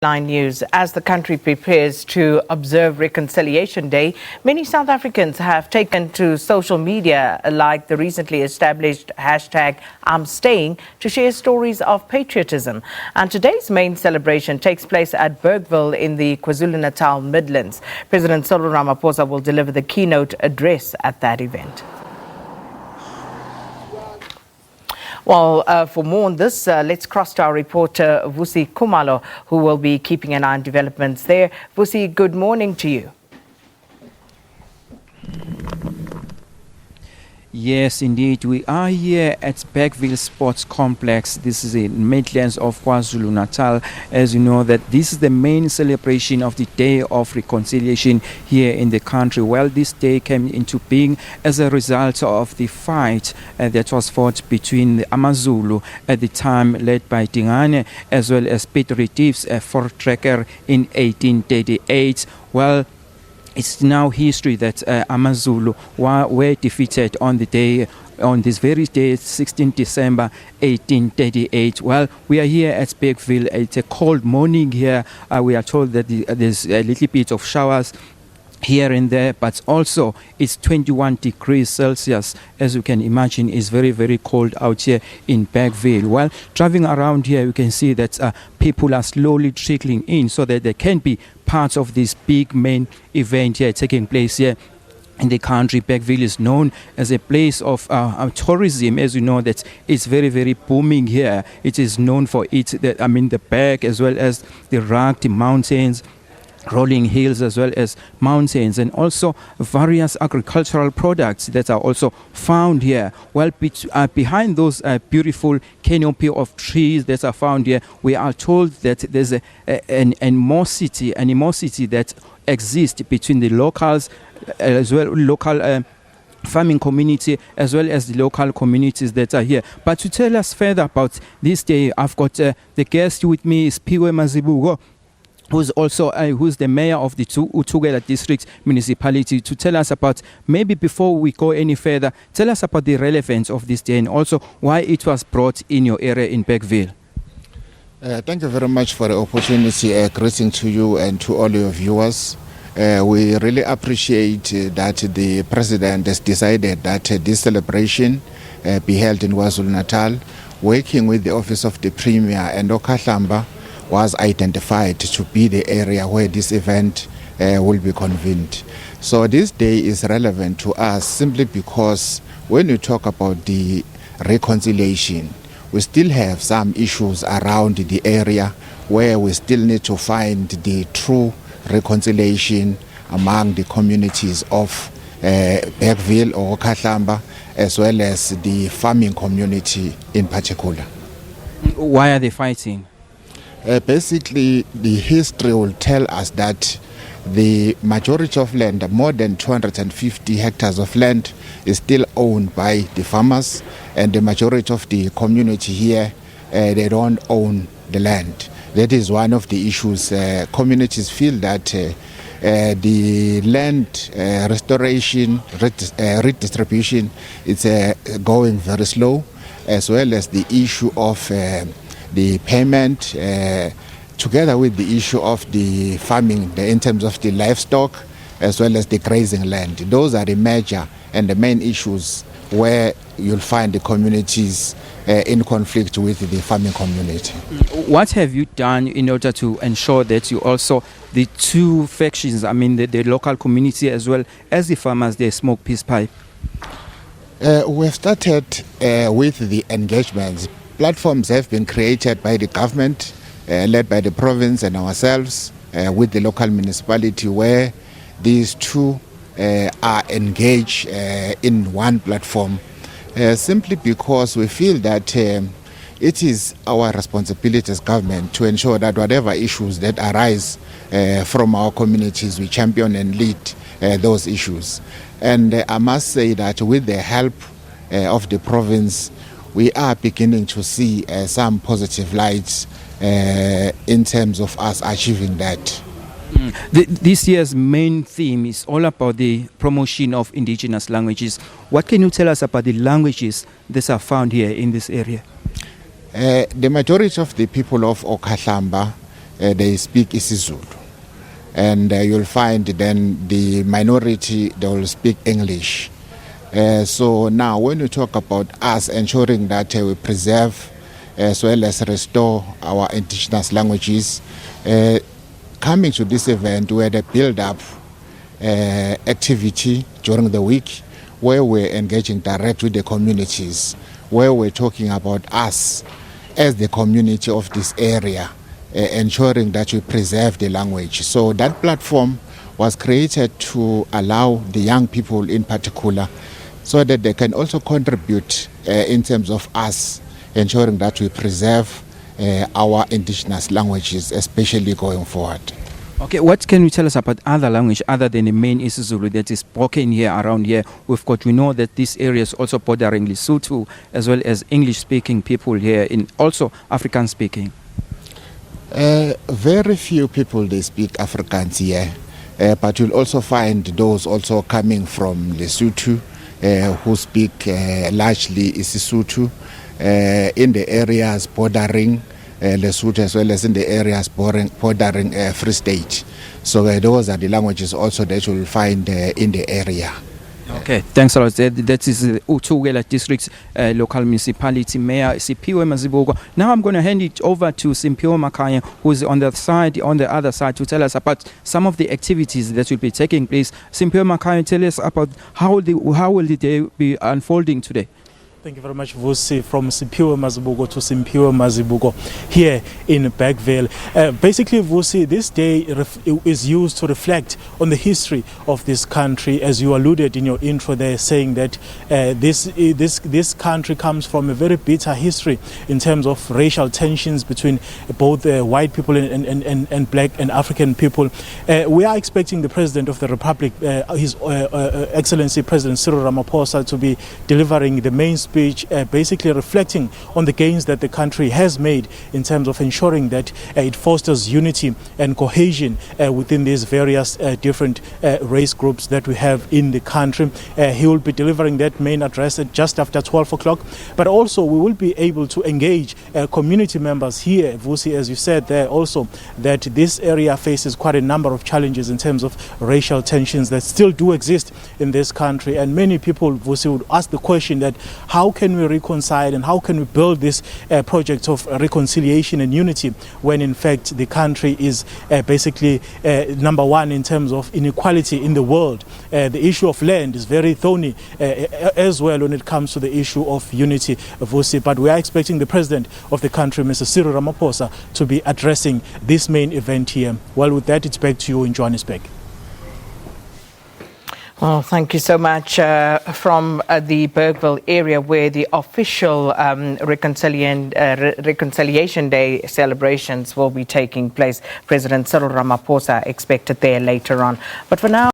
Line news. As the country prepares to observe Reconciliation Day, many South Africans have taken to social media, like the recently established hashtag I'm Staying, to share stories of patriotism. And today's main celebration takes place at Bergville in the KwaZulu-Natal Midlands. President Cyril Ramaphosa will deliver the keynote address at that event. Well, for more on this, let's cross to our reporter, Vusi Kumalo, who will be keeping an eye on developments there. Vusi, good morning to you. Yes, indeed. We are here at Bergville Sports Complex. This is in Midlands of KwaZulu-Natal. As you know, that this is the main celebration of the Day of Reconciliation here in the country. Well, this day came into being as a result of the fight that was fought between the AmaZulu at the time, led by Dingane, as well as Peter Retief's Fort Tracker in 1838. Well, it's now history that AmaZulu were defeated on this very day, 16 December 1838. Well, we are here at Bergville. It's a cold morning here. We are told that there's a little bit of showers here and there, but also it's 21 degrees Celsius. As you can imagine, it's very, very cold out here in Bergville. Well, driving around here, you can see that people are slowly trickling in so that they can be part of this big main event here taking place here in the country. Bergville is known as a place of tourism. As you know, that it's very, very booming here. It is known for the Berg, as well as the rugged mountains, rolling hills, as well as mountains, and also various agricultural products that are also found here. Well, behind those beautiful canopy of trees that are found here, we are told that there's an animosity that exists between the locals, as well local farming community, as well as the local communities that are here. But to tell us further about this day, I've got the guest with me is Piwe Mazibugo, who's also who's the mayor of the Utugela District Municipality, to tell us about, maybe before we go any further, tell us about the relevance of this day and also why it was brought in your area in Bergville. Thank you very much for the opportunity. Greeting to you and to all your viewers. We really appreciate that the president has decided that this celebration be held in KwaZulu-Natal, working with the office of the premier, and Okahlamba was identified to be the area where this event will be convened. So this day is relevant to us simply because when you talk about the reconciliation, we still have some issues around the area where we still need to find the true reconciliation among the communities of Bergville or Okahlamba, as well as the farming community in particular. Why are they fighting? Basically, the history will tell us that the majority of land, more than 250 hectares of land, is still owned by the farmers, and the majority of the community here, they don't own the land. That is one of the issues. Communities feel that the land restoration, redistribution, it's going very slow, as well as the issue of the payment, together with the issue of the farming in terms of the livestock, as well as the grazing land. Those are the major and the main issues where you'll find the communities in conflict with the farming community. What have you done in order to ensure that you also, the two factions, the local community as well as the farmers, they smoke peace pipe? We've started with the engagements. Platforms have been created by the government, led by the province and ourselves, with the local municipality, where these two are engaged in one platform, simply because we feel that it is our responsibility as government to ensure that whatever issues that arise from our communities, we champion and lead those issues. And I must say that with the help of the province, we are beginning to see some positive lights in terms of us achieving that. This year's main theme is all about the promotion of indigenous languages. What can you tell us about the languages that are found here in this area? The majority of the people of Okahlamba they speak isiZulu. And you'll find then the minority, they will speak English. So now when we talk about us ensuring that we preserve as well as restore our indigenous languages, coming to this event where they build up activity during the week where we're engaging direct with the communities, where we're talking about us as the community of this area, ensuring that we preserve the language. So that platform was created to allow the young people in particular so that they can also contribute in terms of us ensuring that we preserve our indigenous languages, especially going forward. Okay, what can you tell us about other language other than the main isiZulu that is spoken here around here? We know that this area is also bordering Lesotho as well as English-speaking people here, in also African-speaking. Very few people they speak Afrikaans here, but you'll also find those also coming from Lesotho who speak largely isiSotho in the areas bordering Lesotho as well as in the areas bordering Free State. So those are the languages also that you'll find in the area. Okay, thanks a lot. That is Uthugela District Local Municipality Mayor Siphiwe Mazibuko. Now I'm going to hand it over to Simphiwe Makaya, who's on the other side, to tell us about some of the activities that will be taking place. Simphiwe Makaya, tell us about how will the day be unfolding today? Thank you very much, Vusi, from Siphiwe Mazibuko to Simphiwe Mazibuko here in Bergville. Basically, Vusi, this day is used to reflect on the history of this country, as you alluded in your intro there, saying that this country comes from a very bitter history in terms of racial tensions between both white people and black and African people. We are expecting the President of the Republic, His Excellency President Cyril Ramaphosa, to be delivering the main speech, basically reflecting on the gains that the country has made in terms of ensuring that it fosters unity and cohesion within these various different race groups that we have in the country. He will be delivering that main address at just after 12 o'clock, but also we will be able to engage community members here, Vusi, as you said there also, that this area faces quite a number of challenges in terms of racial tensions that still do exist in this country, and many people, Vusi, would ask the question that how can we reconcile and how can we build this project of reconciliation and unity when in fact the country is basically number one in terms of inequality in the world. The issue of land is very thorny as well when it comes to the issue of unity, Vusi. But we are expecting the President of the country, Mr. Cyril Ramaphosa, to be addressing this main event here. Well, with that, it's back to you in Johannesburg. Well, thank you so much. From the Bergville area where the official Reconciliation Day celebrations will be taking place. President Cyril Ramaphosa expected there later on. But for now...